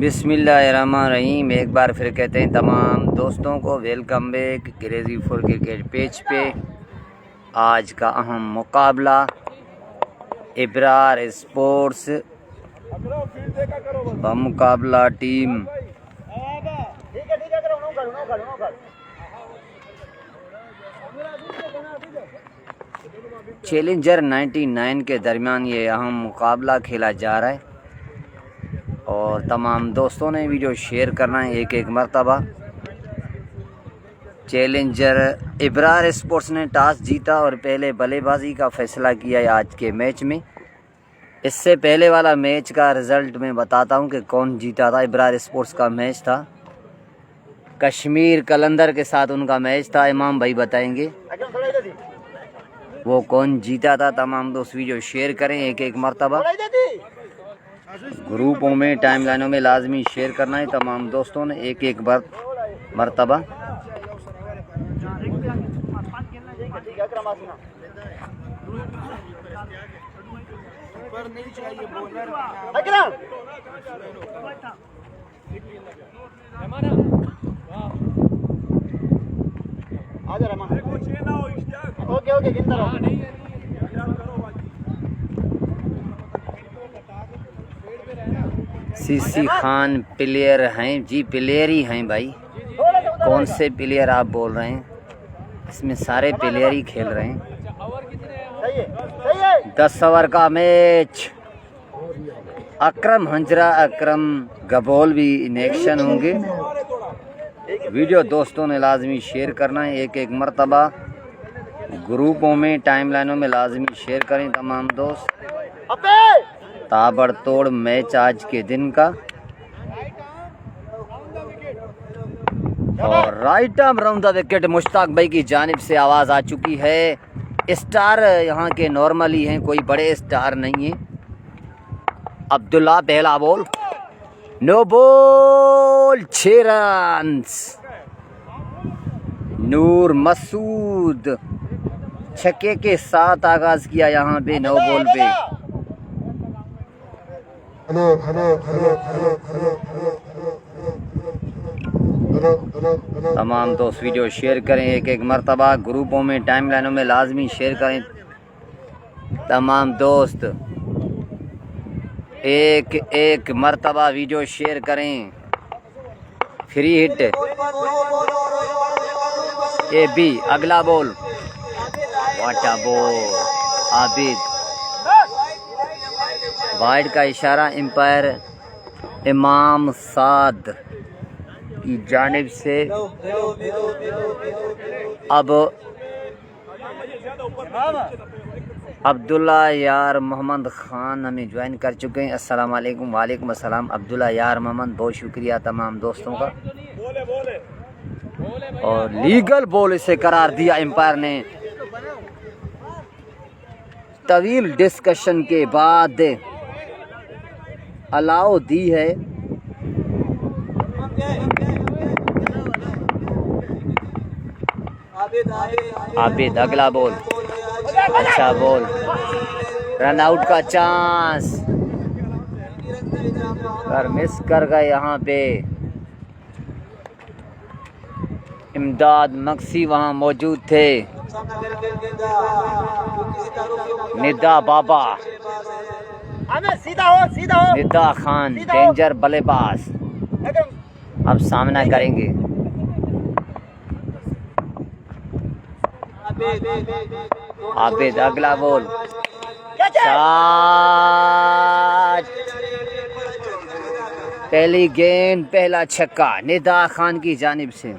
बिस्मिल्लाहिर्रहमानिर्रहीम। एक बार फिर कहते हैं तमाम दोस्तों को welcome back crazy for cricket page पे। आज का अहम मुकाबला इब्रार स्पोर्ट्स बमुकाबला टीम चैलेंजर 99 के दरमियान ये अहम मुकाबला खेला जा रहा है और तमाम दोस्तों ने वीडियो शेयर करना है एक एक मरतबा। चैलेंजर इब्रार स्पोर्ट्स ने टॉस जीता और पहले बल्लेबाजी का फैसला किया है आज के मैच में। इससे पहले वाला मैच का रिज़ल्ट मैं बताता हूं कि कौन जीता था। इब्रार स्पोर्ट्स का मैच था, कश्मीर कलंदर के साथ उनका मैच था। इमाम भाई बताएंगे वो कौन जीता था। तमाम दोस्त वीडियो शेयर करें एक एक मरतबा। ग्रुपों में टाइमलाइनों में लाजमी शेयर करना है तमाम दोस्तों ने एक एक मरतबा। सीसी खान प्लेयर हैं जी, प्लेयर ही हैं भाई। कौन से प्लेयर आप बोल रहे हैं? इसमें सारे प्लेयर ही खेल रहे हैं। 10 ओवर का मैच। अकरम हंजरा, अकरम गबोल भी इन एक्शन होंगे। वीडियो दोस्तों ने लाजमी शेयर करना है एक एक मरतबा। ग्रुपों में टाइमलाइनों में लाजमी शेयर करें तमाम दोस्त। ताबड़तोड़ मैच आज के दिन का। और right arm round the wicket Mushtaq भाई की जानिब से आवाज़ आ चुकी है। स्टार यहाँ के नॉर्मली हैं, कोई बड़े स्टार नहीं है। अब्दुल्ला पहला बॉल, नो बॉल, 6 रन्स। नूर मसूद छक्के के साथ आगाज किया यहाँ पे 9 बॉल पे। तमाम दोस्त वीडियो शेयर करें एक एक मरतबा। ग्रुपों में टाइमलाइनों में लाजमी शेयर करें तमाम दोस्त एक एक मरतबा वीडियो शेयर करें। फ्री हिट ए बी, अगला बॉल, वाटा बॉल, आबिद। वाइड का इशारा एम्पायर इमाम साद की जानिब से। अब अब्दुल्ला यार मोहम्मद खान हमें ज्वाइन कर चुके हैं। अस्सलाम वालेकुम। वालेकुम अस्सलाम अब्दुल्ला यार मोहम्मद, बहुत शुक्रिया तमाम दोस्तों का। और लीगल बॉल इसे करार दिया एम्पायर ने। तवील डिस्कशन के बाद अलाउ दी है। आबिद अगला बॉल, अच्छा बॉल, रन आउट का चांस पर मिस कर गए यहाँ पे। इमदाद मक्सी वहाँ मौजूद थे। निदा बाबा, निदा खान डेंजर बल्लेबाज अब सामना करेंगे। आबिद अगला बॉल, पहली गेंद पहला छक्का निदा खान की जानिब से।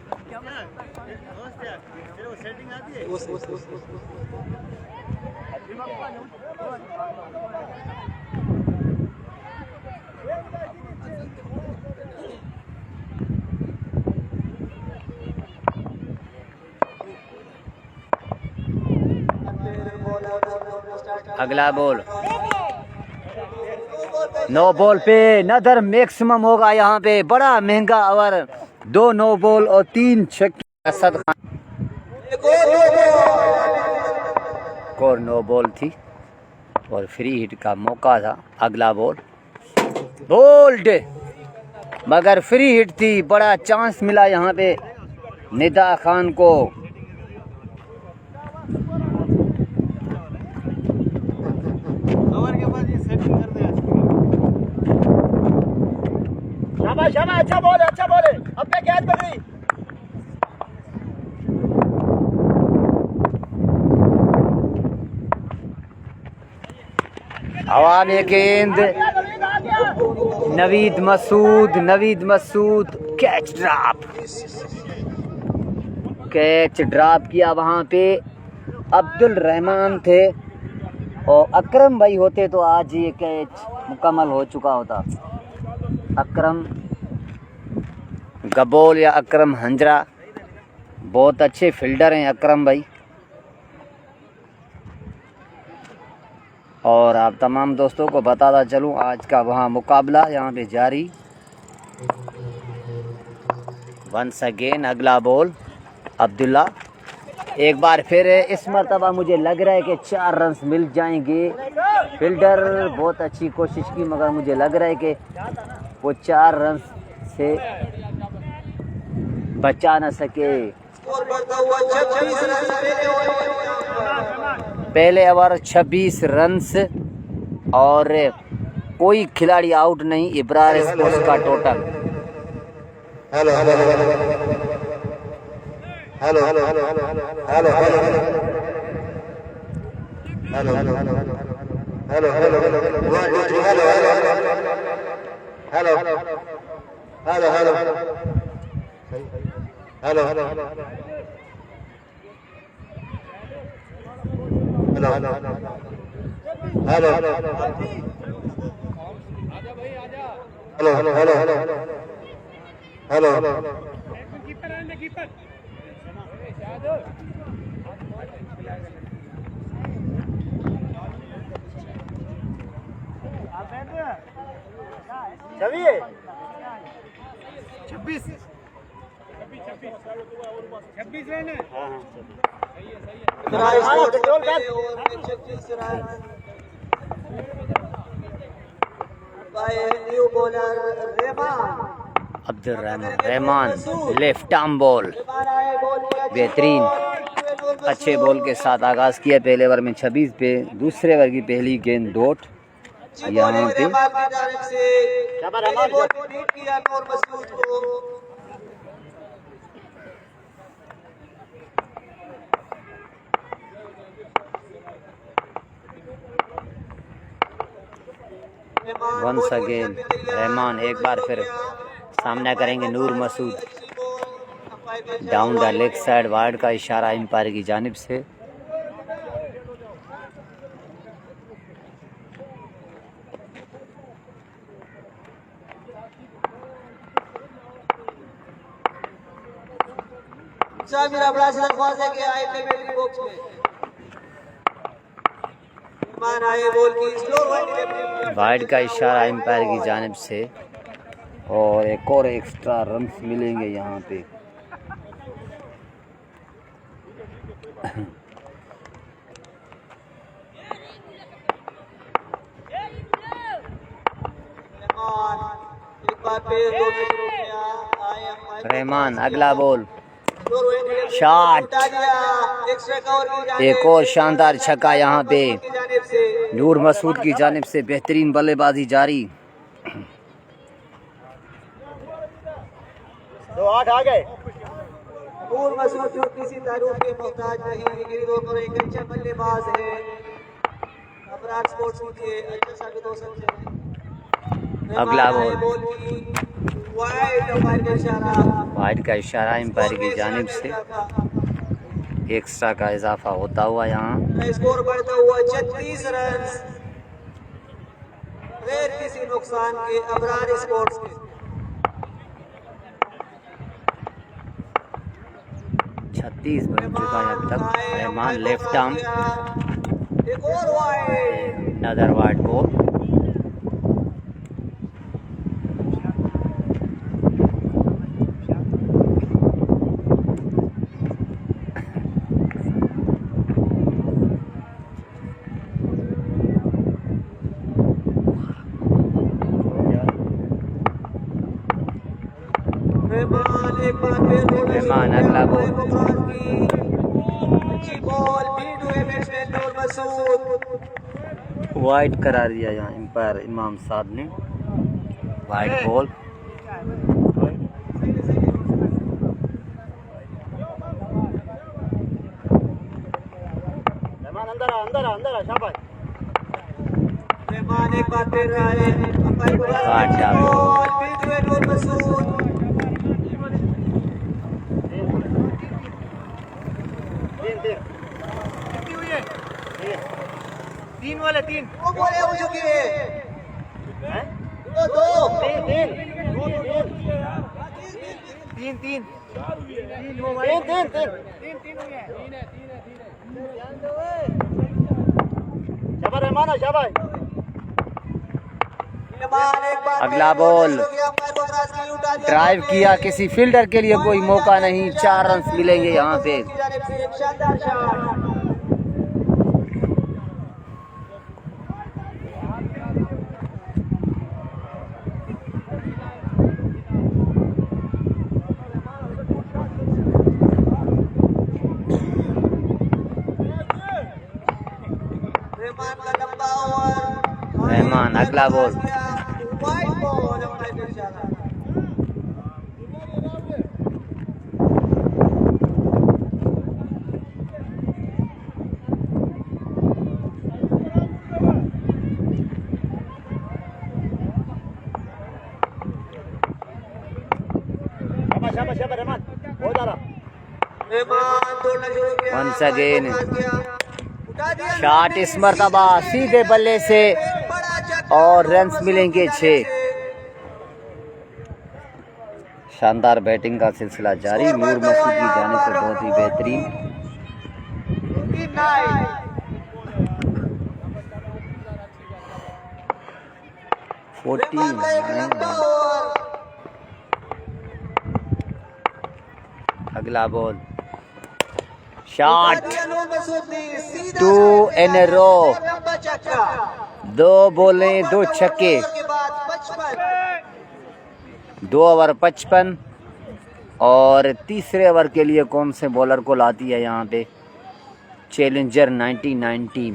अगला बॉल, नो बॉल पे नदर मैक्सिमम होगा यहाँ पे। बड़ा महंगा ओवर, 2 नो बॉल और 3 छक्के। असद खान को नो बॉल थी और फ्री हिट का मौका था। अगला बॉल बोल्ड, मगर फ्री हिट थी, बड़ा चांस मिला यहाँ पे निदा खान को। शाबाश शाबाश, अच्छा बॉल है, अच्छा बॉल है, अब क्या कैच कर रही। हवा में गेंद, नवीद मसूद कैच ड्रॉप किया। वहाँ पे अब्दुल रहमान थे और अकरम भाई होते तो आज ये कैच मुकम्मल हो चुका होता। अकरम गबोल या अकरम हंजरा, बहुत अच्छे फील्डर हैं अकरम भाई। और आप तमाम दोस्तों को बताता चलूँ आज का वहाँ मुकाबला यहाँ पे जारी। वंस अगेन अगला बॉल अब्दुल्ला। एक बार फिर इस मरतबा मुझे लग रहा है कि 4 रन मिल जाएंगे। फील्डर बहुत अच्छी कोशिश की मगर मुझे लग रहा है कि वो 4 रन से बचा न सके। पहले ओवर 26 रन और कोई खिलाड़ी आउट नहीं। इब्रार स्पोर्ट्स का total. Hello hello hello hello hello hello hello hello hello Abdul Rahman left arm ball बेहतरीन अच्छे बॉल के साथ आगाज किया। पहले ओवर में 26 पे दूसरे ओवर की पहली गेंद डॉट यहाँ पे। वंस अगेन रहमान एक बार फिर सामना करेंगे Noor Masood. Down the leg side wide का इशारा एम्पायर की जानिब से। मेरा बड़ा दरख्वास्त है कि आए कमेंट्री बॉक्स में वाइड का इशारा एम्पायर की जानिब से और एक और एक्स्ट्रा रन मिलेंगे यहाँ पे। रहमान अगला बॉल शॉट, एक और शानदार छक्का यहाँ पे नूर मसूद की जानिब से। बेहतरीन बल्लेबाजी जारी। 2-8 आ गए। नूर मसूद जो किसी तारुफ के मोहताज नहीं, गिरी दौर पर एक अच्छा बल्लेबाज है। अबरार स्पोर्ट्स के अच्छा साबित हो सकते हैं। अगला बॉल वाइड का इशारा एम्पायर की जानिब से। एक्स्ट्रा का इजाफा होता हुआ यहाँ स्कोर बढ़ता हुआ 36 रन बगैर किसी नुकसान के अबरार स्पोर्ट्स के। 36 बन चुका है अब तक। रहमान लेफ्ट आर्म, एक और वाइड, नदर वाइड बॉल। रहमान एक बार फिर रहमान अगला बॉल। अच्छी बॉल बीट हुए बैट्समैन नूर मसूद। वाइड करा दिया यहाँ एम्पायर इमाम साहब ने, वाइड बॉल। रहमान एक बार फिर रहा है अंपायर को काटा बॉल बीट हुए नूर मसूद। तीन वाले तीन वो बॉल हो चुकी है दो तीन तीन अगला बॉल ड्राइव किया, किसी फील्डर के लिए कोई मौका नहीं, 4 रन मिलेंगे यहाँ पे। शानदार शॉट। रहमान अगला बॉल। वाइड बॉल अंपायर का इशारा। रहमान दौड़ना शुरू किया। Once again उठा दिया शॉट इस मर्तबा सीधे बल्ले से बड़ा छक्का और रन्स मिलेंगे 6। शानदार बैटिंग का सिलसिला जारी नूर मसूद की जाने से, बहुत ही बेहतरीन। 49। अगला बॉल शॉट 2 इन अ रो, 2 बॉलें 2 छक्के, 2 ओवर 55। और तीसरे ओवर के लिए कौन से बॉलर को लाती है यहाँ पे चैलेंजर 1919।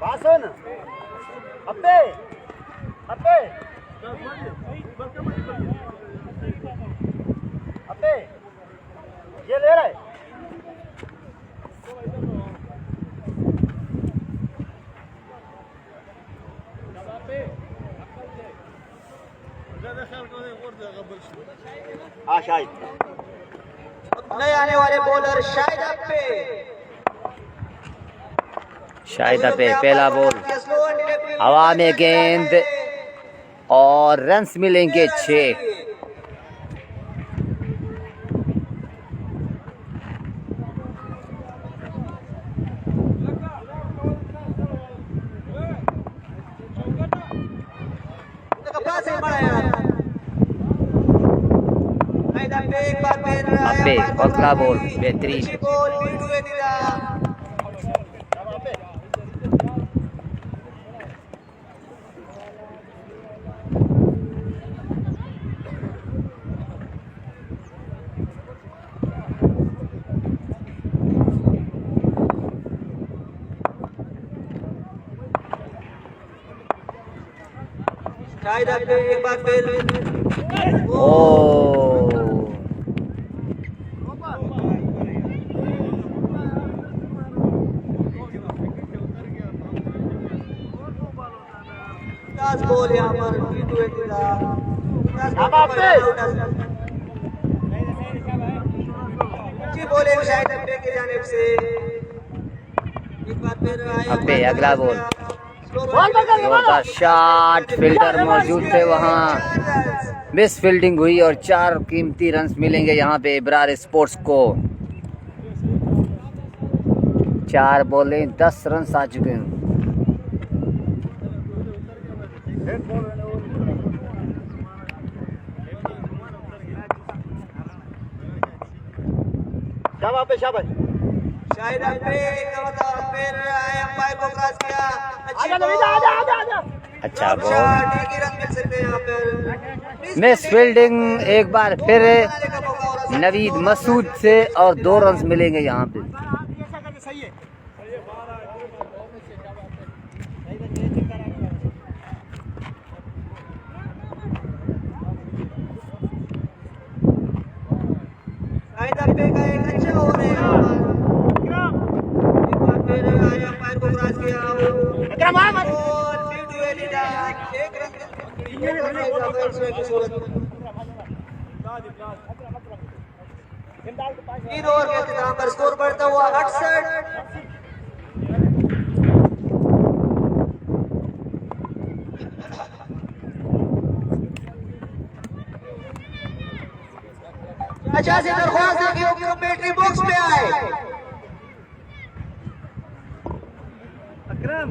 पासन अबे अबे अबे ये ले रहा है। शाहिद नए आने वाले बॉलर शाहिद अप्पे। शाहिद अप्पे पहला बॉल, हवा में गेंद और रन्स मिलेंगे 6। अब्बे अगला बॉल बेहतरीन। शाहिद अप्पे एक बार फिर बॉल यहाँ पर अच्छी बॉलिंग शाहिद अप्पे की जानिब से। एक बार फिर अब्बे अगला बॉल जोरदार शॉट, फील्डर मौजूद थे वहाँ, मिस फील्डिंग हुई और 4 कीमती रन मिलेंगे यहाँ पे इब्रार स्पोर्ट्स को। 4 बॉलें 10 रन आ चुके हैं। शाबाश शाहिद फिर अंपायर को क्रॉस किया। अच्छा बॉल, शॉट, एक ही रन मिल सकते हैं यहाँ पर। मिस फील्डिंग एक बार फिर नवीद मसूद से और 2 रन मिलेंगे यहाँ पे। सही है। शाहिद का एक अच्छा ओवर है यहाँ पर। एक बार फिर अंपायर को क्रॉस किया और फील्ड हुए लीडा। एक रन की सूरत में 3 ओवर के इख्तिताम पर स्कोर बढ़ता हुआ 68। अच्छा से दरख्वास्त है कि वो कमेंट्री बॉक्स में आए। अकरम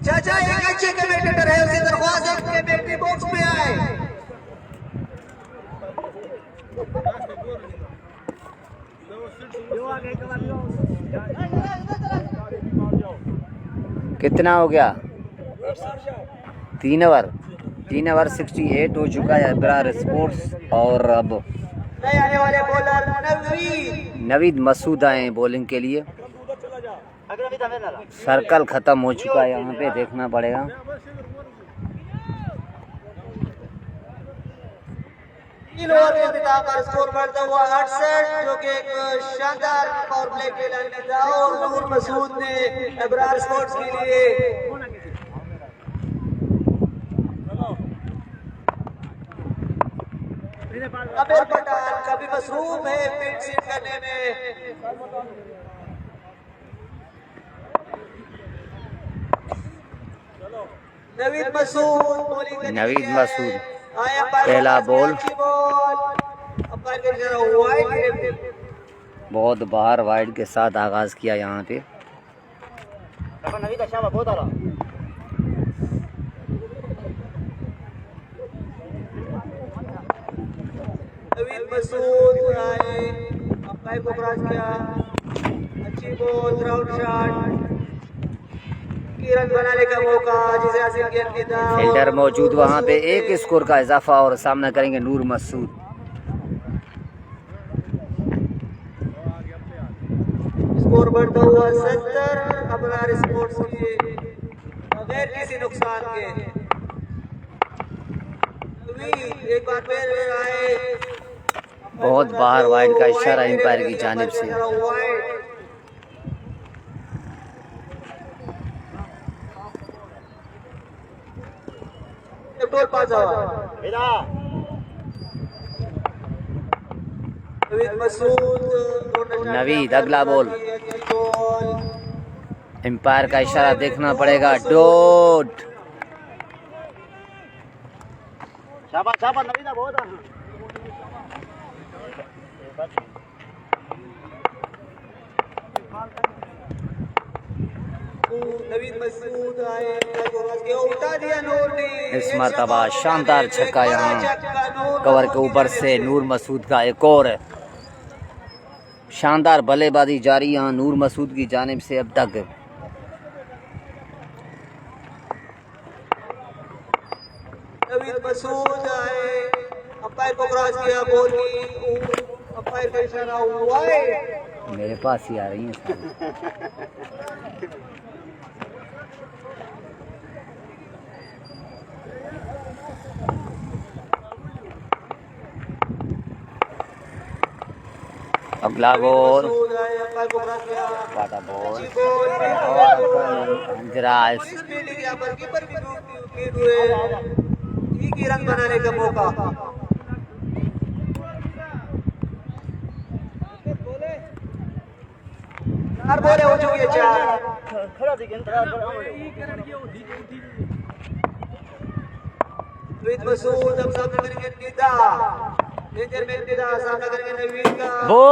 चाचा एक अच्छे कमेंटेटर है, उसे दरख्वास्त है कि कमेंट्री बॉक्स में आए। कितना हो गया? 3 ओवर 68 हो चुका है इब्रार स्पोर्ट्स। और अब नए आने वाले बॉलर नवीद मसूद आए हैं बॉलिंग के लिए। सर्कल खत्म हो चुका है, यहाँ पे देखना पड़ेगा। तीन ओवर के इख्तिताम पर स्कोर बढ़ता हुआ 68, जो कि एक शानदार पावर प्ले के लिए था और नूर मसूद ने इब्रार स्पोर्ट्स के लिए आमिर पठान काफी मसरूफ है फील्ड सीट करने में। नवीद मसूद पहला बॉल बहुत बाहर वाइड के साथ आगाज किया यहाँ पे। नवीद मसूद आए, अंपायर को क्रॉस किया। अच्छी बॉल, ग्राउंड शॉट, रन बनाने का मौका जिसे हासिल किया था। फील्डर मौजूद वहाँ पे, एक स्कोर का इजाफा और सामना करेंगे नूर मसूद। स्कोर बढ़ता हुआ 70 इब्रार स्पोर्ट्स के बगैर किसी नुकसान के। एक बार फिर आए, बहुत बाहर वाइड का इशारा एम्पायर की जानिब से। नवीद अगला बॉल, एम्पायर का इशारा देखना पड़ेगा। डॉट नवीद मसूद आए, उठा दिया नूर ने। इस मरतबा शानदार छक्का यहाँ कवर के ऊपर से नूर मसूद का एक और शानदार बल्लेबाजी जारी यहाँ नूर मसूद की जानिब से अब तक। नवीद मसूद आए, अंपायर को क्रॉस किया, बॉल की अंपायर का इशारा वाइड। मेरे पास ही आ रही है। अगला बॉल, रन बनाने का मौका। 4 बोले हो चुकी है 4 खड़ा दिखे इंतजार कर नवीद मसूद अब सामने करेंगे निदा डेंजर में निदा सामना करेंगे नवीद का वो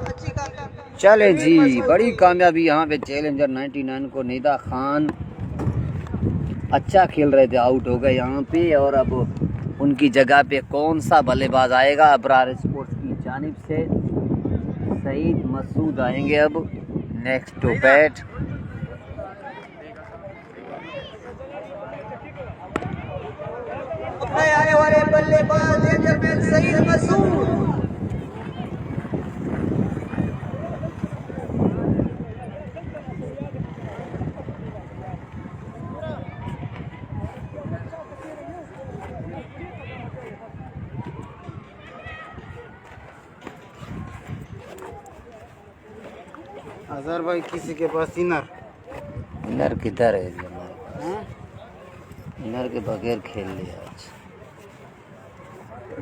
अच्छी कामयाबी चले जी, बड़ी कामयाबी यहाँ पे चैलेंजर 99 को निदा खान अच्छा खेल रहे थे, आउट हो गए यहाँ पे। और अब उनकी जगह पे कौन सा बल्लेबाज आएगा? अबरार स्पोर्ट्स की जानिब से सईद मसूद आएंगे अब नेक्स्ट टू बैट। अपने आने वाले बल्लेबाज डेंजर में सईद मसूद अजहर भाई किसी के पास इनर इनर किधर है? इनर के बगैर खेल लिया आज।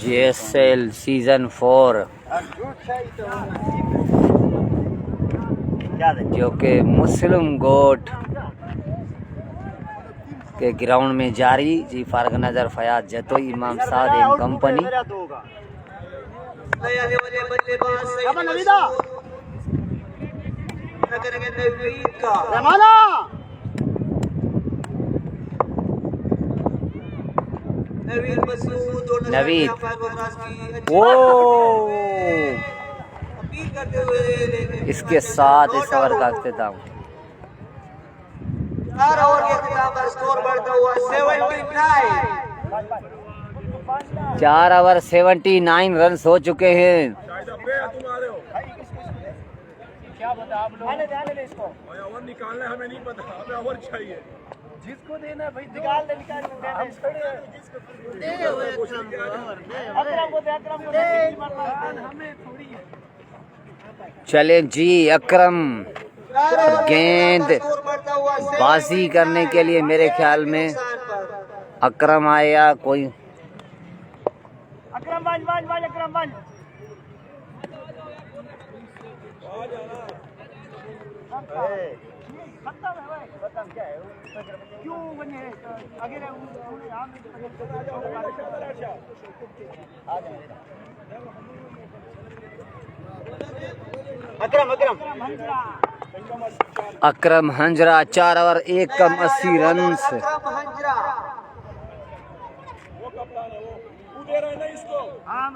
JSL सीजन 4 जो कि मुस्लिम गोट के ग्राउंड में जारी जी फारग नजर फयाज जतोई इमाम साद एंड कंपनी। नए आने वाले बल्लेबाज सईद अब नवीदा मसूद करेंगे नवीद का रहमाना नवीद मसूद और नवीद। की वो अपील करते हुए इसके साथ इस ओवर का अख्तिताम। 4 ओवर के अख्तिताम पर स्कोर बढ़ता हुआ 79 4 ओवर 79 रन हो चुके हैं। क्या बता आप लोग आने दे इसको और निकालना हमें नहीं पता, हमें और चाहिए। जिसको देना है भाई निकाल दे हम खड़े हैं अकरम को दे हमें थोड़ी है। चले जी, अकरम गेंद बाजी करने के लिए मेरे ख्याल में अकरम आया। कोई अकरम बाज अकरम बाज खत्म है भाई, खत्म क्या है क्यों बने आगे रहे यहाँ अकरम अकरम हंजरा 4 ओवर 1 कम 80 रन से। हाँ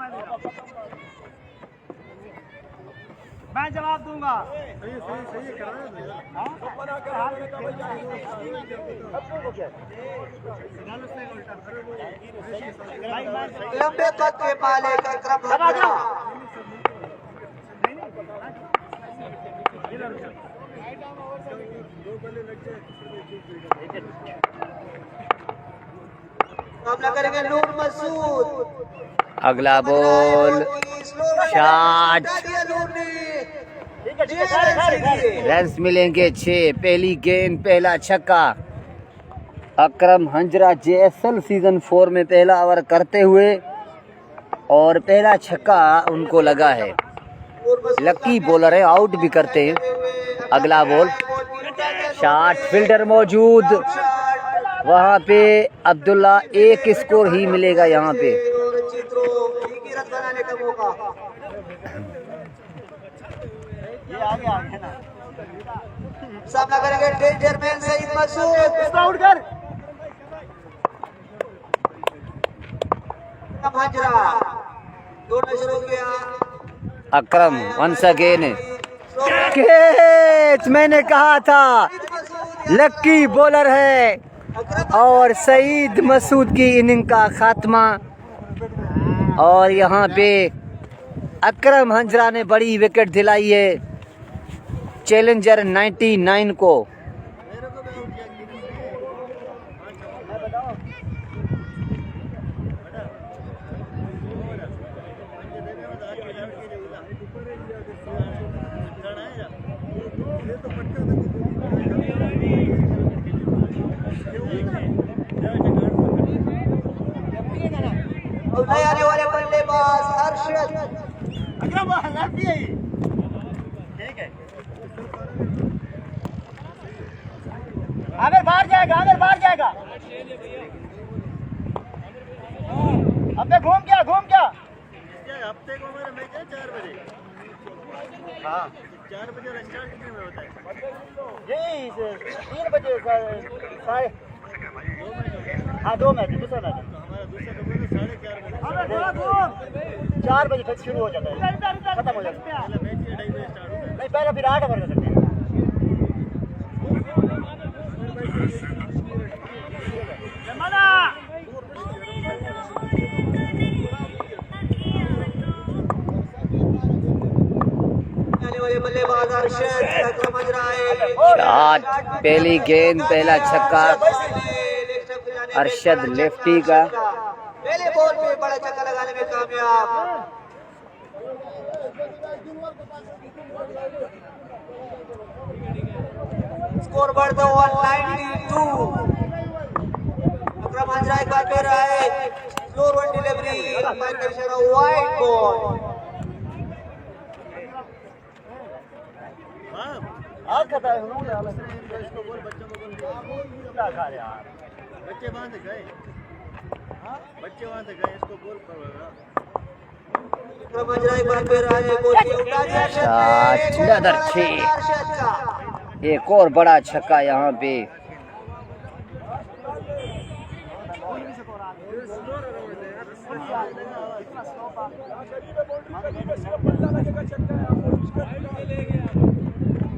मैं जवाब दूंगा। लंबे कद के मालिक अकरम हंजरा सामना करेंगे नूर मसूद। अगला बॉल शॉट, रन्स मिलेंगे 6। पहली गेंद पहला छक्का। अकरम हंजरा JSL सीजन 4 में पहला ओवर करते हुए और पहला छक्का उनको लगा है। लकी बॉलर है, आउट भी करते हैं। अगला बॉल शॉट, फील्डर मौजूद वहाँ पे। अब्दुल्ला एक स्कोर ही मिलेगा यहाँ पे। सामना करेंगे danger man Saeed Masood. Out कर हंजरा दोनों शुरू किया। Akram once again catch. मैंने कहा था लकी बॉलर है और सईद मसूद की इनिंग का खात्मा। और यहाँ पे अकरम हंजरा ने बड़ी विकेट दिलाई है चैलेंजर 99 को। पेनल्टी है ये। ठीक है आमिर बाहर जाएगा, आमिर बाहर जाएगा। अबे घूम क्या हफ्ते को मेरा मैच है 4 बजे। हाँ 4 बजे स्टार्ट कितने में होता है? यही 3 बजे साढ़े। हाँ 2 मैच दूसरा मैच हमारा दूसरा तो 4:30 4 बजे तक शुरू हो जाता है, खत्म हो जाता है। पहला मैच 2:30 बजे स्टार्ट होता है। नहीं पहला फिर 8 ओवर का करते हैं। बल्लेबाज अरशद समझ रहा है। शॉट, पहली गेंद, पहला छक्का अरशद लेफ्टी का। पहले बॉल पे बड़ा छक्का लगाने में कामयाब। स्कोर बढ़ता हुआ 92। अकरम हाजरा एक बार फिर आए, स्लोर वन डिलीवरी, अंपायर का इशारा वाइड बॉल। आज खाता है उन्होंने इसको बोल बच्चों को बोल क्या खा रहे यार बच्चे वहां से गए। बच्चे वहां से गए इसको बोल अकरम हाजरा एक बार फिर आए, बॉल की उठा दिया शॉट नंबर 6। एक और बड़ा छक्का यहाँ पे।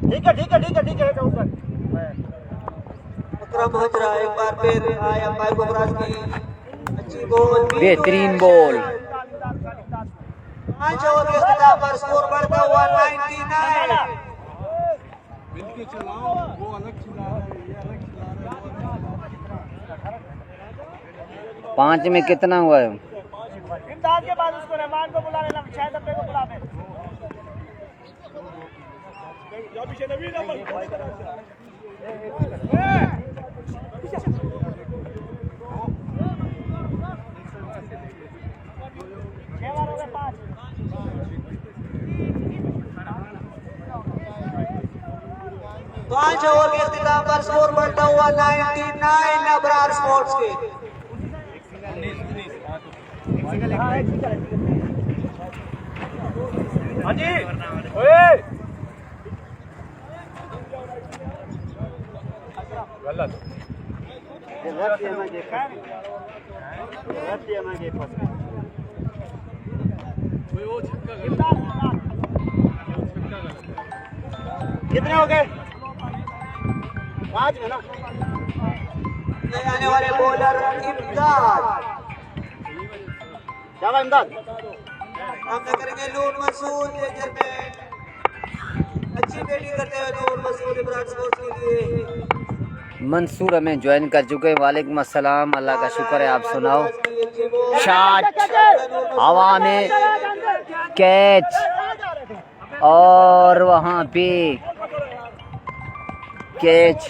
ठीक है अकरम हाजरा एक बार फिर आए, अंपायर को क्रॉस की अच्छी बॉल, बेहतरीन बॉल। 5 ओवर के इख्तिताम पर स्कोर बढ़ता हुआ 99। मिलके चलाओ, वो अलग चला रहा है, ये अलग चला रहा है। 5 में कितना हुआ है? इम्तिहान के बाद उसको रहमान को बुला लेना, शायद अपने को बुला दे। या पीछे नबी नंबर पांच ओवर के इख्तिताम पर स्कोर बढ़ता हुआ 99 अबरार स्पोर्ट्स के। हाँ जी ओए गलत कितने हो गए? 5 में ना। नए आने वाले बॉलर इमदाद, क्या इमदाद सामना करेंगे नूर मसूद। अच्छी बैटिंग करते हुए नूर मसूद इब्रार स्पोर्ट्स के लिए। मंसूर हमें ज्वाइन कर चुके हैं। वालेकुम अस्सलाम, अल्लाह का शुक्र है, आप सुनाओ। शॉट हवा में, कैच और वहाँ पे कैच।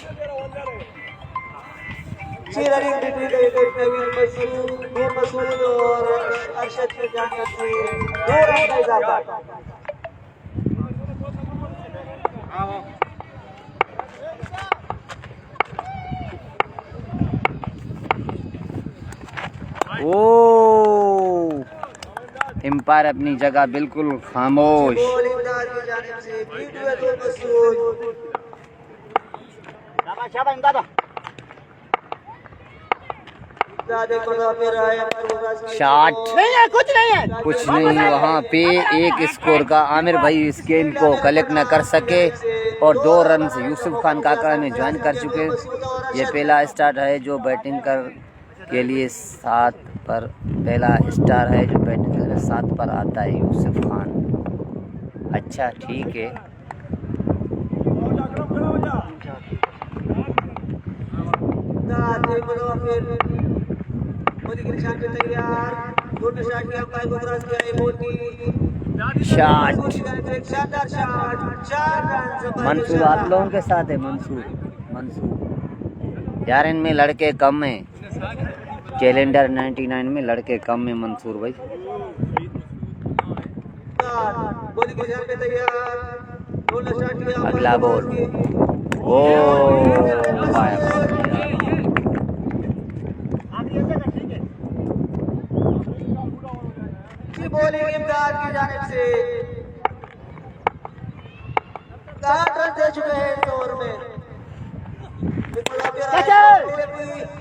नूर मसूद और अरशद के जाने से 2 रन का इजाफा। ओ एम्पायर अपनी जगह बिल्कुल खामोश। बॉल इमदाद की जानिब से बीट हुए नूर मसूद। शाबाश इमदाद। शॉट नहीं है, कुछ नहीं है, कुछ नहीं। वहाँ पे एक स्कोर का आमिर भाई इस गेंद को कलेक्ट न कर सके और 2 रन से यूसुफ खान काका में ज्वाइन कर चुके। ये पहला स्टार है जो बैटिंग कर के लिए 7 पर, पहला स्टार है जो बैटिंग कर 7 पर आता है यूसुफ खान। अच्छा ठीक है। शॉट मंसूर आप लोगों के साथ है। मंसूर यार इनमें लड़के कम हैं। कैलेंडर 99 में लड़के कम है मंसूर भाई। बॉलिंग को जाने पे तैयार। बॉल स्टार्ट किया। अगला बॉल। ओ पाया। अच्छी बॉलिंग इमदाद की जानिब से। 60 रन दे चुके हैं इस ओवर में।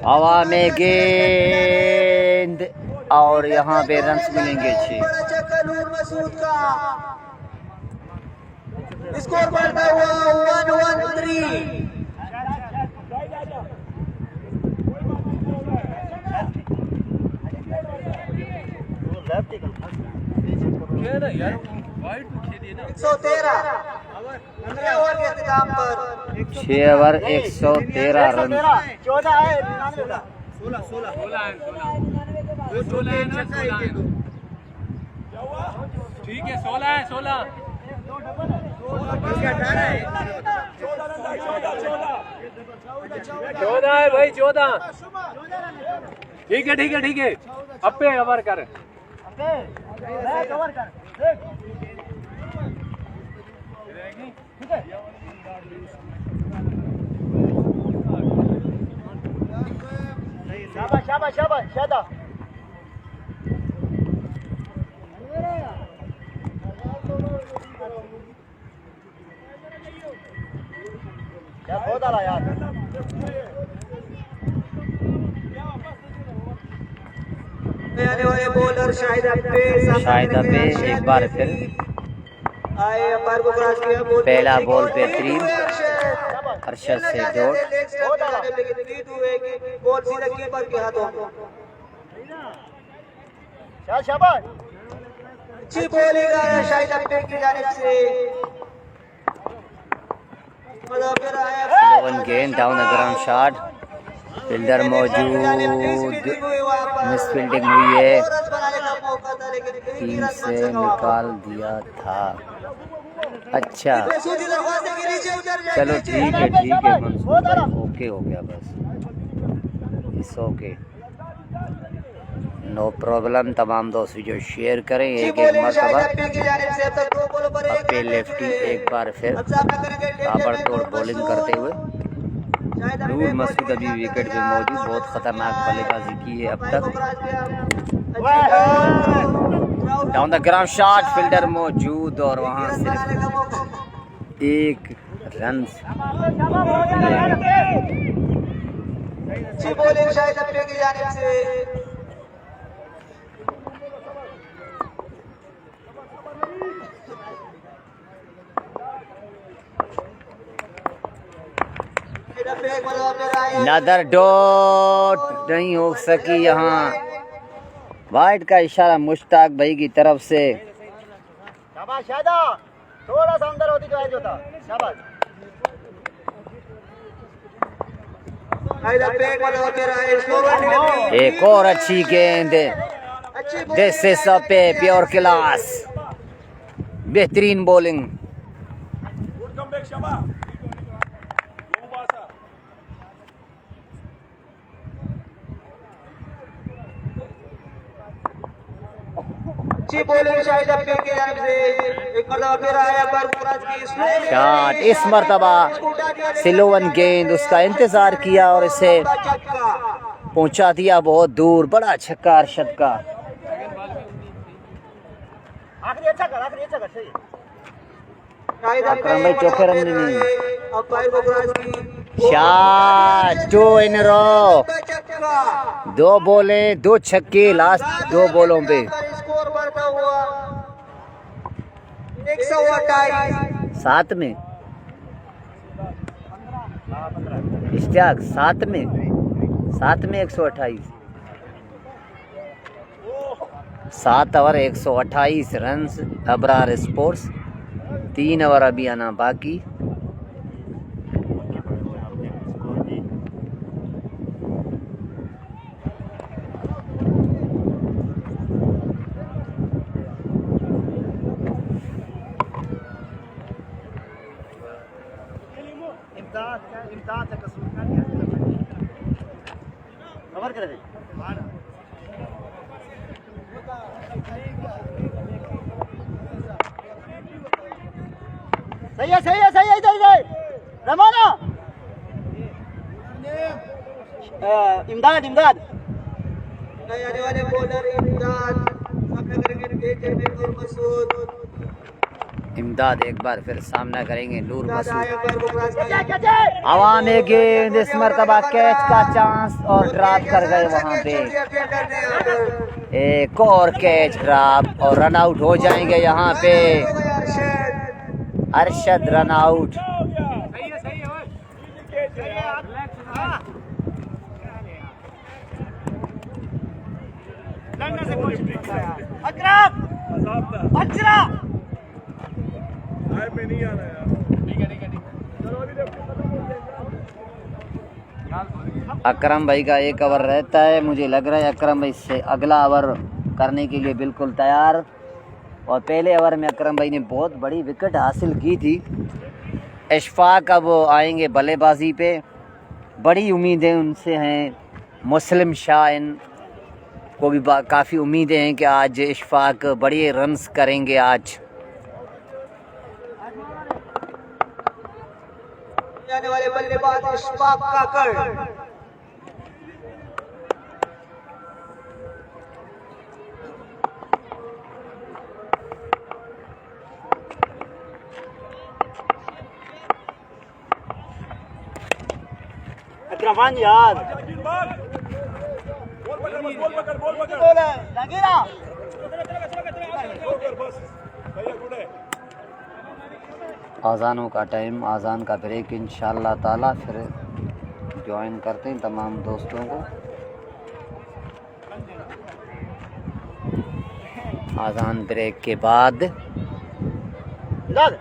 हवा में गेंद और यहाँ पे रन्स मिलेंगे 6। बड़ा छक्का नूर मसूद का। स्कोर बढ़ता हुआ 113। यार वाइड खेलिए ना। 113 ओवर के इख्तिताम पर 6 ओवर 113 रन। 14 है। 16 है ना, 16 है। ठीक है 16 है 16 है भाई 14। ठीक है ठीक है अब पे कवर कर। कवर कर देख। ठीक है शाबाश शाबाश शाबाश शादा। यार बहुत आला यार। आने वाले बॉलर शाहिद अब्बे एक बार फिर आए अंपायर को क्रॉस किया। पहला बॉल बेहतरीन अरशद से डॉट। बॉल सीधा कीपर के हाथों में। शाबाश। अच्छी बॉलिंग आ रहा है शाहिद अब्बे की जानिब से। स्लोवन गेंद down the ground shot. Fielder मौजूद, मिस फील्डिंग हुई है, टीम से निकाल दिया था। अच्छा चलो ठीक है मंसूर भाई, ओके हो गया बस। It's okay, no problem. तमाम दोस्त वीडियो शेयर करें एक मरतबा। अपे लेफ्टी एक बार फिर ताबड़तोड़ बॉलिंग करते हुए। नूर मसूद अभी विकेट पे मौजूद, बहुत खतरनाक बल्लेबाजी की है अब तक। Down the ground shot, fielder मौजूद और वहां सिर्फ एक रन। अच्छी बॉलिंग शाहिद अब्बे की जानिब से। नदर डॉट नहीं हो सकी यहाँ। वाइड का इशारा मुश्ताक भाई की तरफ से। शाबाश शादा, थोड़ा सा अंदर होती तो एज होता। शाबाश। एक और अच्छी गेंद। This is a pure class, बेहतरीन बॉलिंग। अच्छी बॉलिंग शाहिद अब्बे की जानिब से। एक मरतबा फिर आया पर शॉट, इस मरतबा स्लोवन गेंद, उसका इंतजार किया और इसे पहुंचा दिया बहुत दूर। बड़ा छक्का अरशद का। आखिरी अच्छा कर सही। अकरम भाई चौके रन नहीं। अंपायर को क्रॉस की। शॉट, 2 इन रो, 2 बॉलें 2 छक्के लास्ट 2 बॉलों पे। स्कोर बढ़ता हुआ 128। 7 में इश्तियाक, 7 में 128। 7 over 128 run. Abrar sports 3 over अभी आना बाकी। इम्तान तक कवर कर दे। सही है सही है सही है, इधर इधर रमाना। इमदाद इमदाद नए आने वाले बॉलर इमदाद, सामना करेंगे तेज और मसूद। इमदाद एक बार फिर सामना करेंगे नूर इमदाद मसूद। आया पैर को क्रॉस किया। हवा में गेंद, इस मरतबा कैच का चांस और ड्रॉप कर गए वहां पे। एक और कैच ड्रॉप और रन आउट हो जाएंगे यहाँ पे। Arshad run out. अकरम अचरा में नहीं आना यार। अकरम भाई का एक ओवर रहता है, मुझे लग रहा है अकरम भाई से अगला ओवर करने के लिए बिल्कुल तैयार। और पहले ओवर में अकरम भाई ने बहुत बड़ी विकेट हासिल की थी। इशफाक अब आएंगे बल्लेबाजी पे, बड़ी उम्मीदें उनसे हैं। मुस्लिम शाइन को भी काफ़ी उम्मीदें हैं कि आज इशफाक बड़े रन्स करेंगे आज। आने वाले बल्लेबाज इशफाक काकड़। अकरमान यार बोल पकड़ लगेगा। बस भैया गुड है। अज़ानों का टाइम, अज़ान का ब्रेक इंशाअल्लाह ताला फिर ज्वाइन करते हैं तमाम दोस्तों को। अज़ान ब्रेक के बाद इधर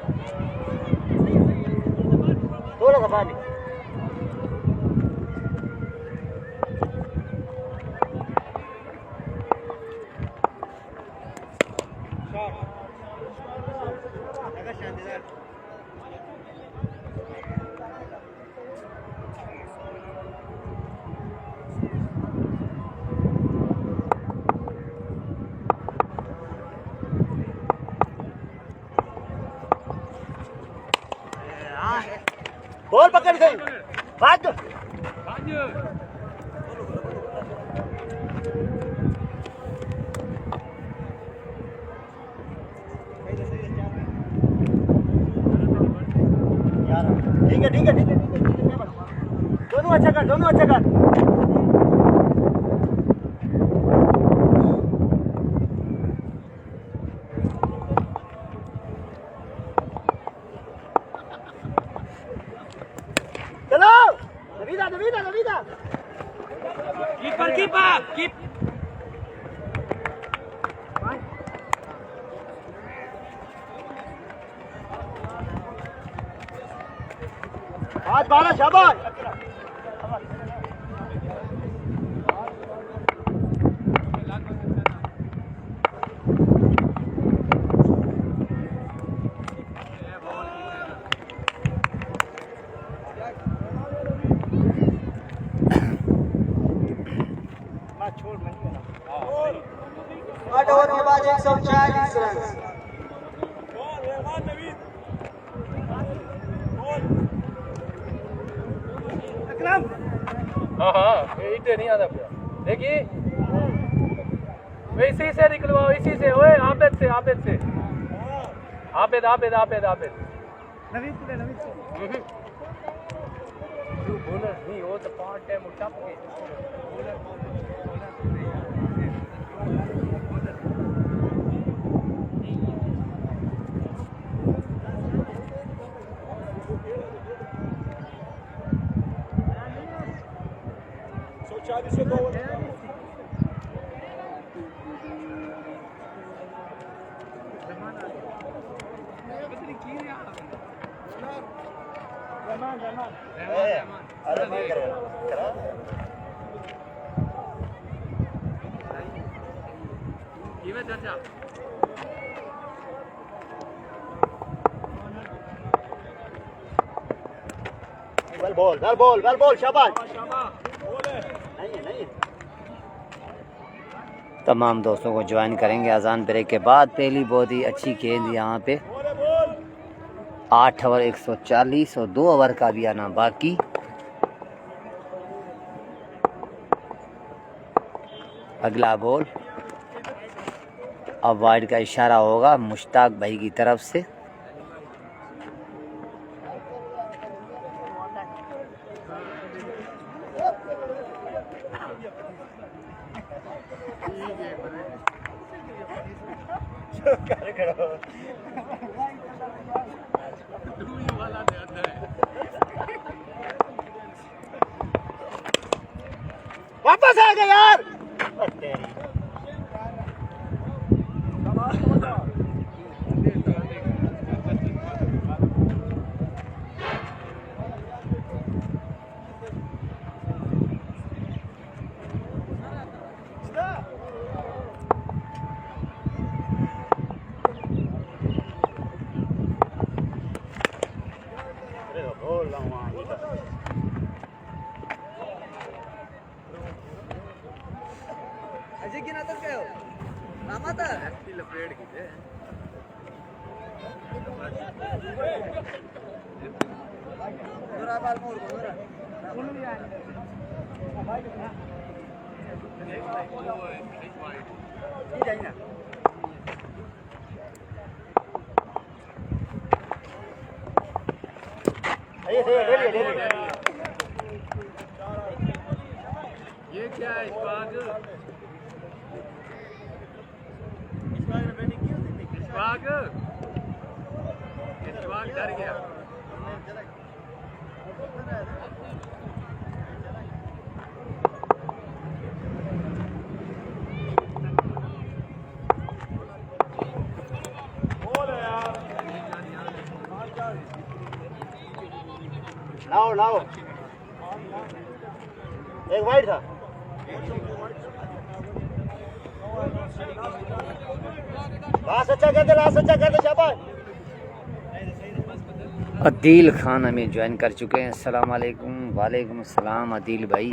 थोड़ा सा पानी। बॉल पकड़ गई भाग। ठीक है ठीक है ठीक है, दोनों अच्छा कर, दोनों अच्छा कर। चलो नवीदा नवीदा नवीदा कीप आज 12 शाबाश। आठ ओवर के बाद 140 रन। हाँ इटे नहीं आता देखिए, इसी से निकलवाओ, इसी से। ओए आबिद से, आबिद से, आबिद आबिद आबिद आबिद नवीद से नवीद से बोलर नहीं हो तो पार्ट टाइम टप के अरे नहीं करेगा वेल बॉल शाबाश। नहीं है नहीं है। तमाम दोस्तों को ज्वाइन करेंगे अज़ान ब्रेक के बाद। पहली बहुत ही अच्छी गेंद यहाँ पे 8 ओवर 140 और 2 ओवर का भी आना बाकी। अगला बॉल, अब वाइड का इशारा होगा मुश्ताक भाई की तरफ से। वापस आ गए यार। अजय की नातच काय हो रामाता जरा बाल मोर जरा ये जाई ना ये क्या है इस्पाक? इस्पाक डर गया। लाओ लाओ, एक वाइड था। लास्ट अच्छा कर दे, लास्ट अच्छा कर दे, शाबाश। अदील खान हमें ज्वाइन कर चुके हैं। अस्सलाम वालेकुम। वालेकुम अस्सलाम अदील भाई।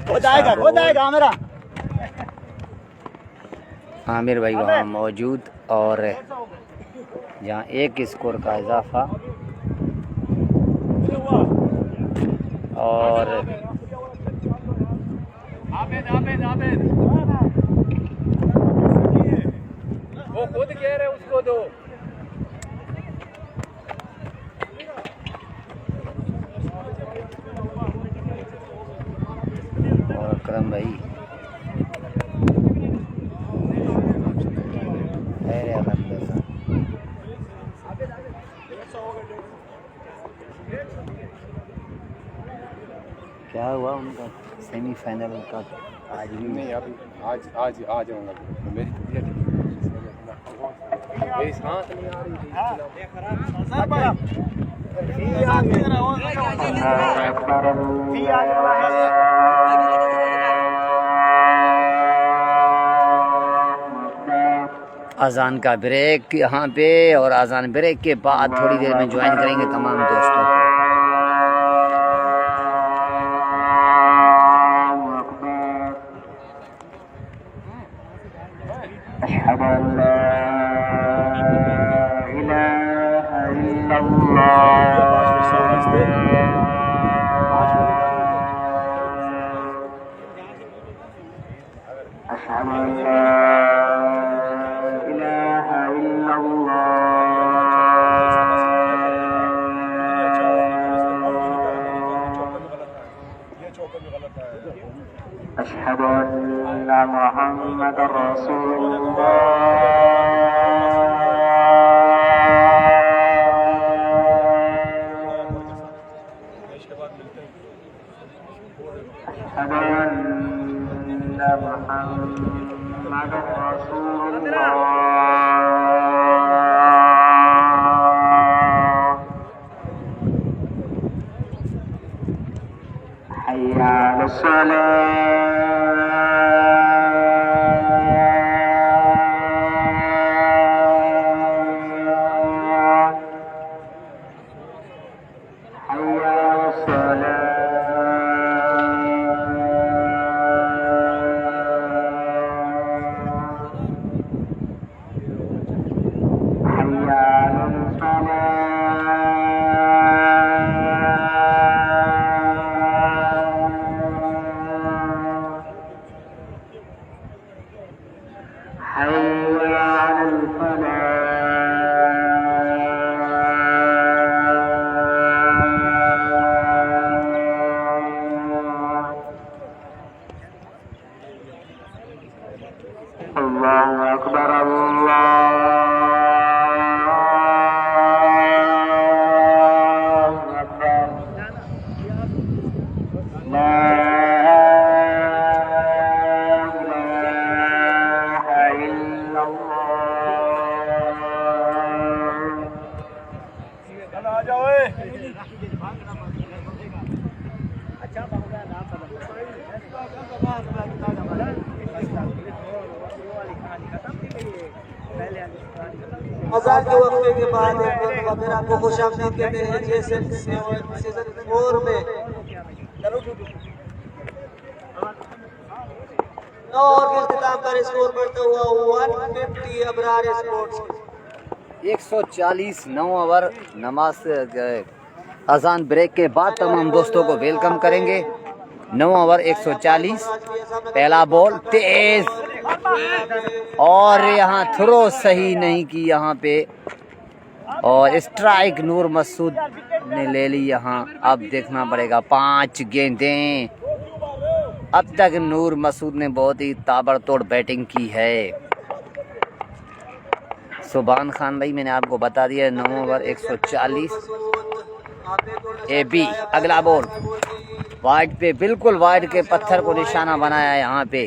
हो जाएगा मेरा। आमिर भाई वहाँ मौजूद और जहाँ एक स्कोर का इजाफा और आबेद वो खुद कह रहे उसको दो। और अकरम भाई क्या हुआ उनका सेमीफाइनल का? आज भी नहीं, अभी आज आज आ जाऊंगा। मेरी मेरी सांस नहीं आ रही अजान का ब्रेक यहाँ पे, और अजान ब्रेक के बाद थोड़ी देर में ज्वाइन करेंगे तमाम दोस्तों को। अजान के वक्फे के बाद एक बार फिर आपको खुशामदीद कहते हैं जीएसएल सीजन 4 में। और इख्तिताम पर स्कोर बढ़ता हुआ 150 अबरार स्पोर्ट्स। 140 9 ओवर नमाज अजान ब्रेक के बाद तमाम दोस्तों को वेलकम करेंगे। 9 ओवर 140, पहला बॉल तेज और यहाँ थ्रो सही नहीं की यहाँ पे, और स्ट्राइक नूर मसूद ने ले ली यहाँ। अब देखना पड़ेगा 5 गेंदें। अब तक नूर मसूद ने बहुत ही ताबड़तोड़ बैटिंग की है। सुभान खान भाई मैंने आपको बता दिया 9 ओवर 140। AB अगला बॉल वाइड पे, बिल्कुल वाइड के पत्थर को निशाना बनाया है यहाँ पे।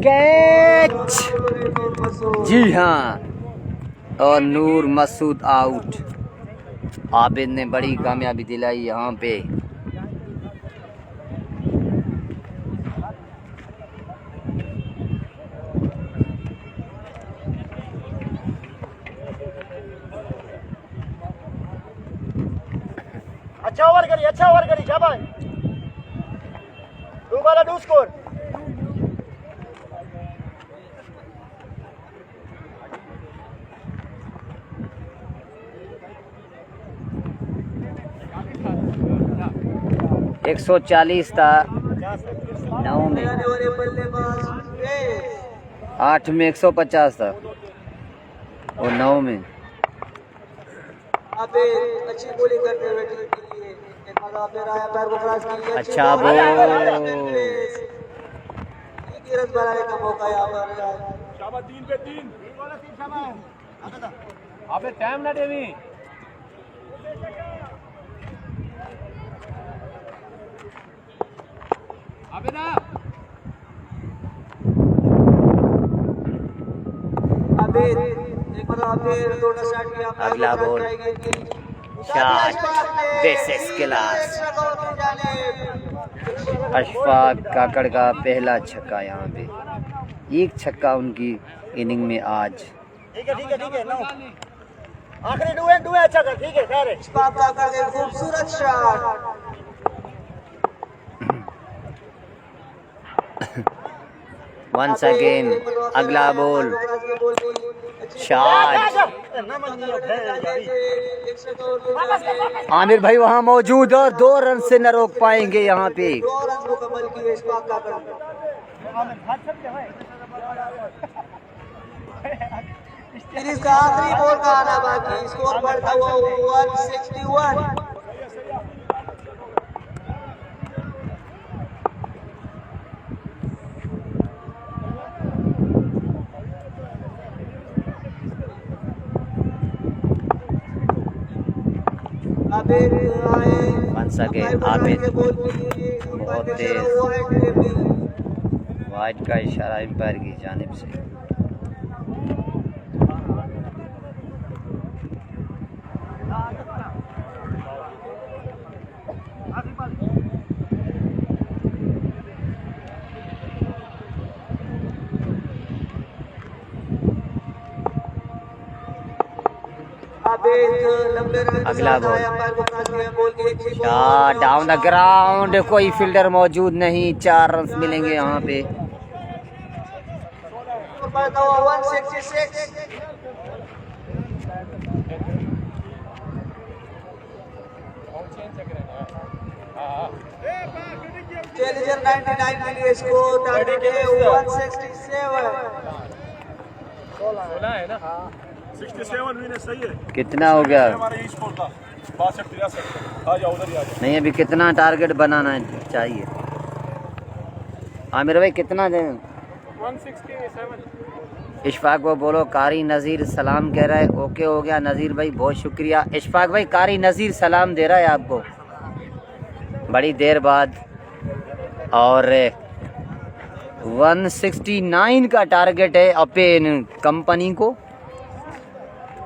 कैच, जी हाँ, और नूर मसूद आउट। आबिद ने बड़ी कामयाबी दिलाई यहाँ पे। अच्छा ओवर करी शाबाश। 2 बॉल 2 स्कोर। था 140 था 9 में, 8 में 150 था और 9 में। अच्छी बॉलिंग करते हुए टीम के लिए एक बार फिर आया पैर को क्रॉस किया। अच्छा बॉल, रन बनाने का मौका यहाँ पर। शाबाश 3 पे 3 शाबाश। अबे टाइम ना देवी। अबे ना अबे एक बार फिर थोड़ा शॉट किया। अगला ball shot, this is class. Ashfaq Kakar का पहला छक्का यहाँ पे, एक छक्का उनकी इनिंग में आज। ठीक है नो आखिरी डू है अच्छा कर। ठीक है सारे अशफाक काकड़ के खूबसूरत शॉट। वंस अगेन अगला बॉल शॉट। आमिर भाई वहां मौजूद और 2 रन से न रोक पाएंगे यहाँ पे। 2 रन मुकम्मल किए अशफाक काकड़। सीरीज का आखिरी बॉल का आना बाकी। स्कोर बढ़ता हुआ 161। वंस अगेन आबिद बहुत तेज, वाइड का इशारा एम्पायर की जानिब से। अगला ball shot down the ground, कोई फील्डर मौजूद नहीं। 4 रन मिलेंगे यहाँ पे। चैलेंजर 99 के लिए स्कोर टारगेट है 167। 16 है ना। 67 विन है, सही है। कितना हो गया? हमारा यही स्कोर था 62 63। आ जाओ उधर ही आ जाओ। नहीं अभी कितना टारगेट बनाना चाहिए आमिर भाई? कितना दें? 167। इशफाक को बोलो कारी नज़ीर सलाम कह रहा है। ओके हो गया नज़ीर भाई, बहुत शुक्रिया। इशफाक भाई कारी नज़ीर सलाम दे रहा है आपको बड़ी देर बाद। और 169 का टारगेट है अपन कंपनी को।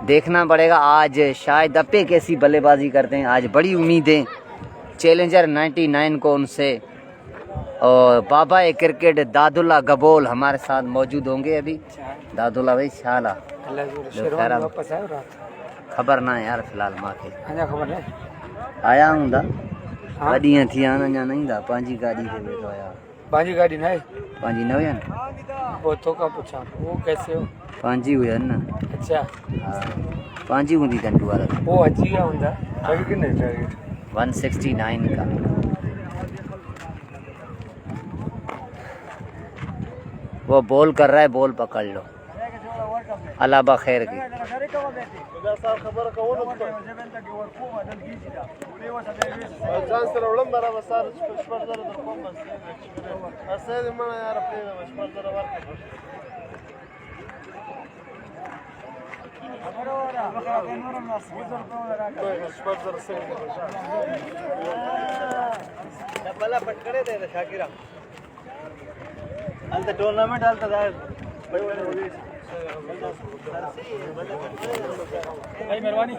देखना पड़ेगा आज शायद अपे कैसी बल्लेबाजी करते हैं। आज बड़ी उम्मीदें चैलेंजर 99 को उनसे। और बाबा ए क्रिकेट दादुल्ला गबोल हमारे साथ मौजूद होंगे अभी। दादुल्ला भाई शाला खबर ना है यार फिलहाल माँ के आया हूँ दा गाड़ियाँ थी आना या नहीं दा पांजी गाड़ी से बैठो आया बाजी गाड़ी नहीं पांजी न हुआ वो तो का पूछा वो कैसे हो पांजी हुआ ना। अच्छा हाँ पांजी हुई टंटू वाला वो अच्छी है हुंदा टारगेट कितने टारगेट 169 का। वो बॉल कर रहा है, बॉल पकड़ लो। अलाबा खैर की टूर्नामेंट भाई मेहरबानी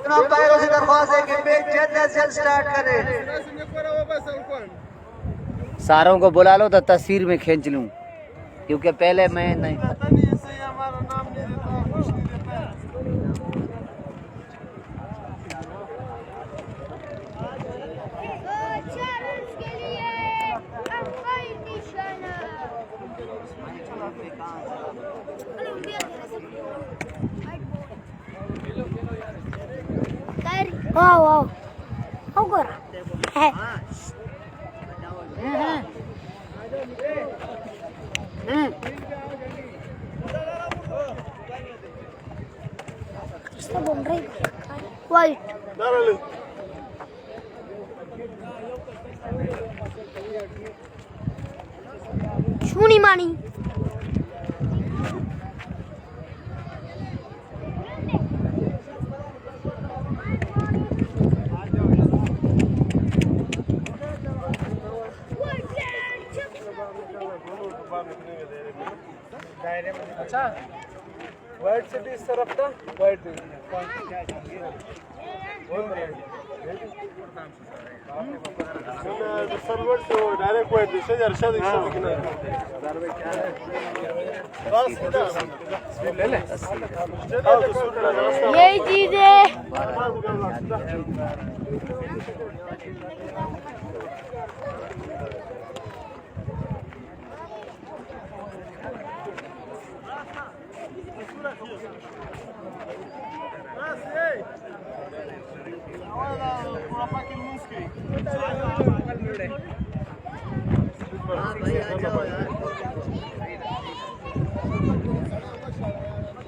अंपायरों से दरख्वास्त है कि मैच जल्द से जल्द स्टार्ट करें। सारों को बुला लो तो तस्वीर में खींच लूं, क्योंकि पहले मैं नहीं Wow, wow. Agora. É. Está bom, rei. White. Shuni money. अच्छा वाइट सिटी इस तरफ था वाइट डायरेक्ट वाइट यही चीज है।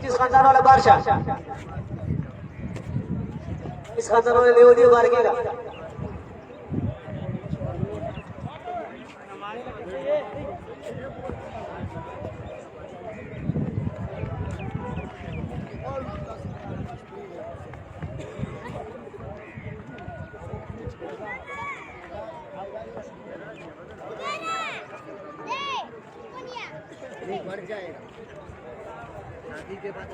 किस खानदान वाला बादशाह इस खानदान वाले लेवली मार गया। बढ़ जाएगा शादी के बाद।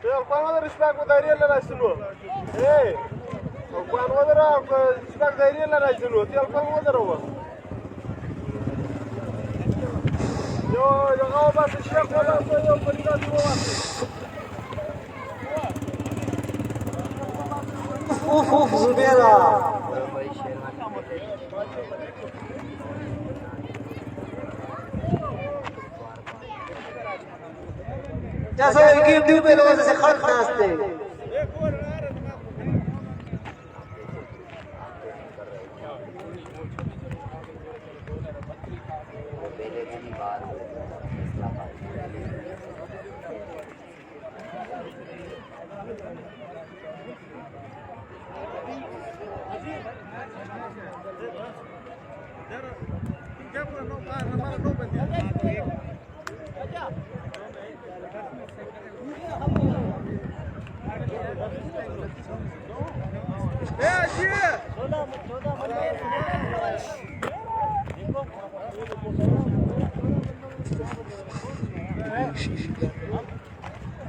Telefon var respect bu daireye raşını. Hey. Telefon var respect daireye raşını. Telefon var o. Yo bas şef falan yo polisa diyor. Uf Zubera. जैसे एक ड्यू पे लोगों से खत नाचते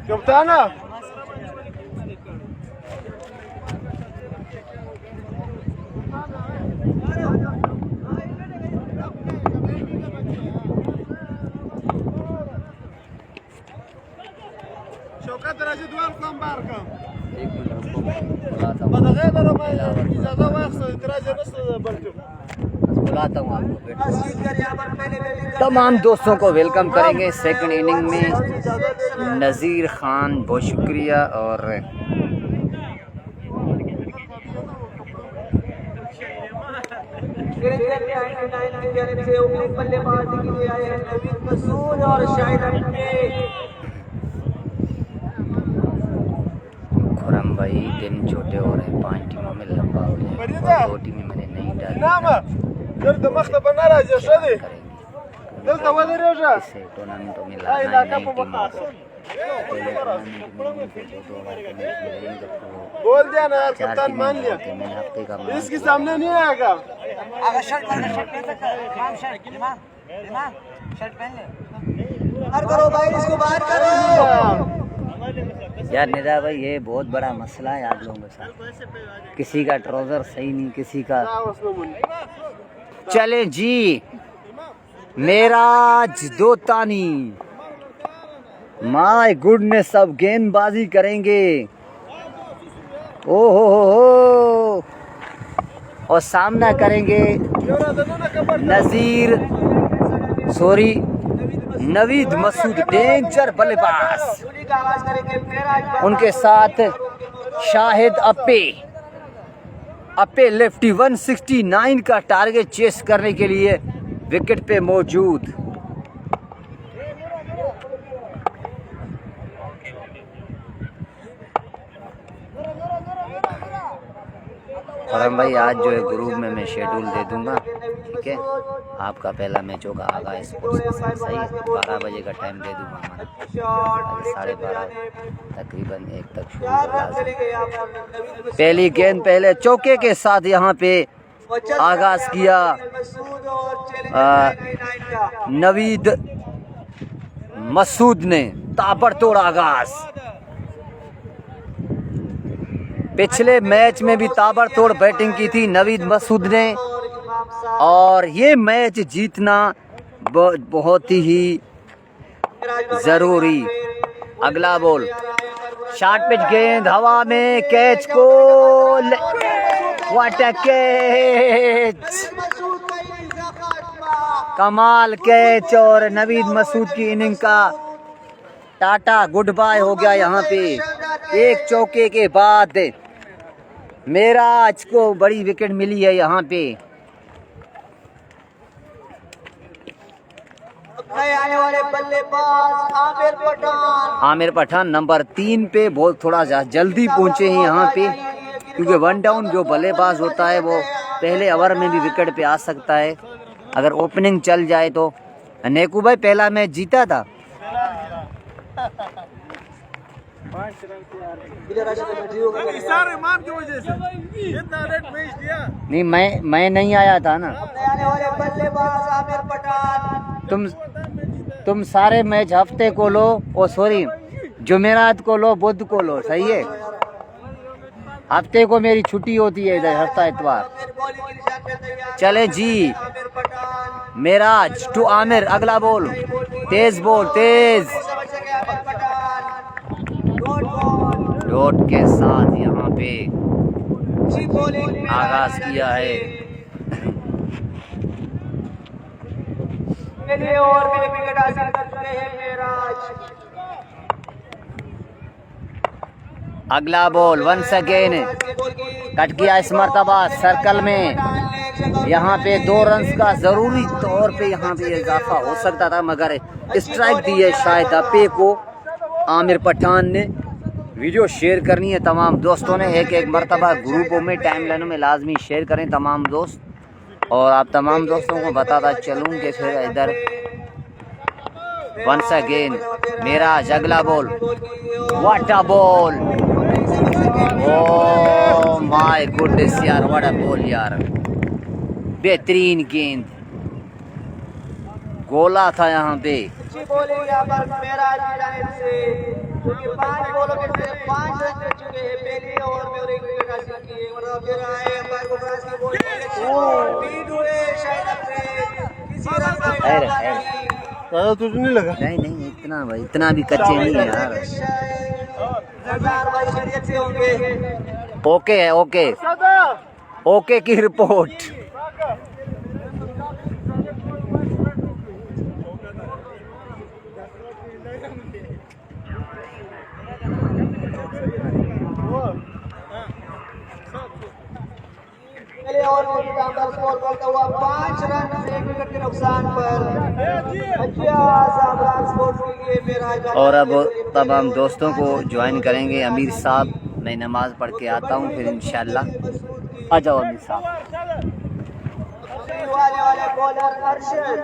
Kaptana. Şokat Rashid var kan barkam. एक minute रुको मैं बुलाता हूँ Badagay da rama ijaza waqsa itiraja nas baltum. बुलाता हूँ आपको तमाम दोस्तों को वेलकम करेंगे सेकंड इनिंग में नज़ीर खान बहुत शुक्रिया और बल्लेबाजी के लिए आए हैं नवीद मसूद और शाहिद अहमद खुरम भाई दिन छोटे हो रहे हैं 5 टीमों में लंबा हो गया और 2 टीमें मैंने नहीं डाली Nama. Dil maktab naraja shadi. Dil tawadi reja. इसे टूर्नामेंटों में लाना है नई टीमों को पहले टूर्नामेंट में उनके 2 ओवर के मैच में रहेंगे तो बोल दिया ना यार 4 कप्तान टीमें मान लिया होते मैंने हफ्ते का मान इसके लिया। सामने नहीं आएगा अगर शर्ट पहन शर्ट पहन ले बाहर करो भाई इसको बाहर करो यार निदा भाई ये बहुत बड़ा मसला है आप लोगों के साथ किसी का ट्राउजर सही नहीं किसी का चले जी मेराज दोतानी माय गुडनेस अब गेंदबाजी करेंगे ओ हो और सामना करेंगे नवीद मसूद डेंजर बल्लेबाज उनके साथ शाहिद अप्पे लेफ्टी 169 का टारगेट चेस करने के लिए विकेट पे मौजूद और भाई आज जो है ग्रुप में मैं शेड्यूल दे दूंगा ठीक है आपका पहला मैच होगा आगा स्पोर्ट्स के साथ सही 12 बजे का टाइम दे दूंगा हमारा 12:30 तकरीबन 1 तक शुरू होगा पहली गेंद पहले चौके के साथ यहाँ पे आगाज किया नवीद मसूद ने ताबड़तोड़ आगाज पिछले मैच में भी ताबड़तोड़ बैटिंग की थी नवीद मसूद ने और ये मैच जीतना बहुत ही जरूरी अगला बॉल शॉर्ट पिच गेंद हवा में कैच को व्हाट अ कैच कमाल कैच और नवीद मसूद की इनिंग का टाटा गुड बाय हो गया यहाँ पे एक चौके के बाद मेराज को बड़ी विकेट मिली है यहाँ पे आने वाले बल्लेबाज आमिर पठान नंबर 3 पे बहुत थोड़ा जल्दी पहुंचे हैं यहाँ पे क्योंकि 1 डाउन जो बल्लेबाज होता है वो पहले ओवर में भी विकेट पे आ सकता है अगर ओपनिंग चल जाए तो नेकू भाई पहला मैच जीता था इमाम की वजह से इतना रेट भेज दिया नहीं मैं नहीं आया था ना आने वाले बल्लेबाज आमिर पठान तुम सारे मैच हफ्ते को लो ओ सॉरी जुमेरात को लो, बुध को लो, सही है। हफ्ते को मेरी छुट्टी होती है इधर, हफ्ता इतवार। चले जी, मेराज टू आमिर, अगला बोल, तेज बोल, तेज। डॉट के साथ यहाँ पे आगाज किया है। और भी विकेट हासिल कर चुके हैं मेराज। अगला बॉल वंस अगेन कट किया इस मर्तबा सर्कल में। यहाँ पे 2 रन्स का जरूरी तौर पे यहाँ पे इजाफा हो सकता था, मगर स्ट्राइक दी है शायद अपे को आमिर पठान ने। वीडियो शेयर करनी है तमाम दोस्तों ने, एक एक मर्तबा ग्रुपों में, टाइमलाइनों में लाजमी शेयर करें तमाम दोस्त। और आप तमाम दोस्तों को बताता चलूँ कि फिर इधर वंस अगेन मेराज, अगला ball, what a ball, oh my goodness यार, व्हाट अ बॉल यार, बेहतरीन गेंद, गोला था यहाँ पे। अच्छी बॉलिंग यहाँ पर मेराज की जानिब से, क्योंकि 5 बॉलों में से 5 रन कर चुके हैं पहले ओवर में और 1 विकेट हासिल की है। और फिर आए अंपायर को फ्रांस की बॉलिंग, बीट हुए शायद अपने किसी रन का तुझे नहीं लगा? नहीं इतना भाई, इतना भी कच्चे नहीं है यार। भाई शरीयत से होंगे। ओके है, ओके ओके की रिपोर्ट। पहले ओवर में शानदार स्कोर करता हुआ 5 रन 1 विकेट के नुकसान पर और अब तमाम दोस्तों को ज्वाइन करेंगे अमीर साहब। मैं नमाज पढ़ के आता हूँ फिर इंशाल्लाह। आ जाओ अमीर साहब। वाले बॉलर अर्शद,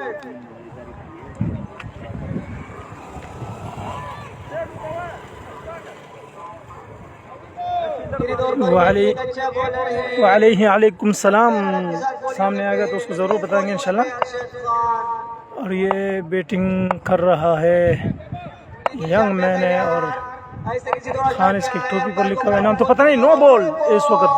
वालेकुम सलाम। सामने आ गया तो उसको ज़रूर बताएंगे इंशाल्लाह। और ये बैटिंग कर रहा है यंग मैन है, और खान इसकी टोपी पर लिखा हुआ है नाम तो पता नहीं। नो बॉल इस वक्त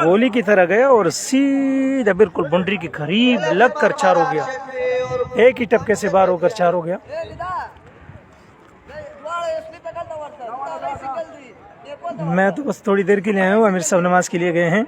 गोली की तरह गया और सीधा बिल्कुल बाउंड्री के करीब लग कर 4 हो गया। एक ही टपके से बाहर होकर 4 हो गया। मैं तो बस थोड़ी देर के लिए आया हूँ, अमीर साहब नमाज के लिए गए हैं।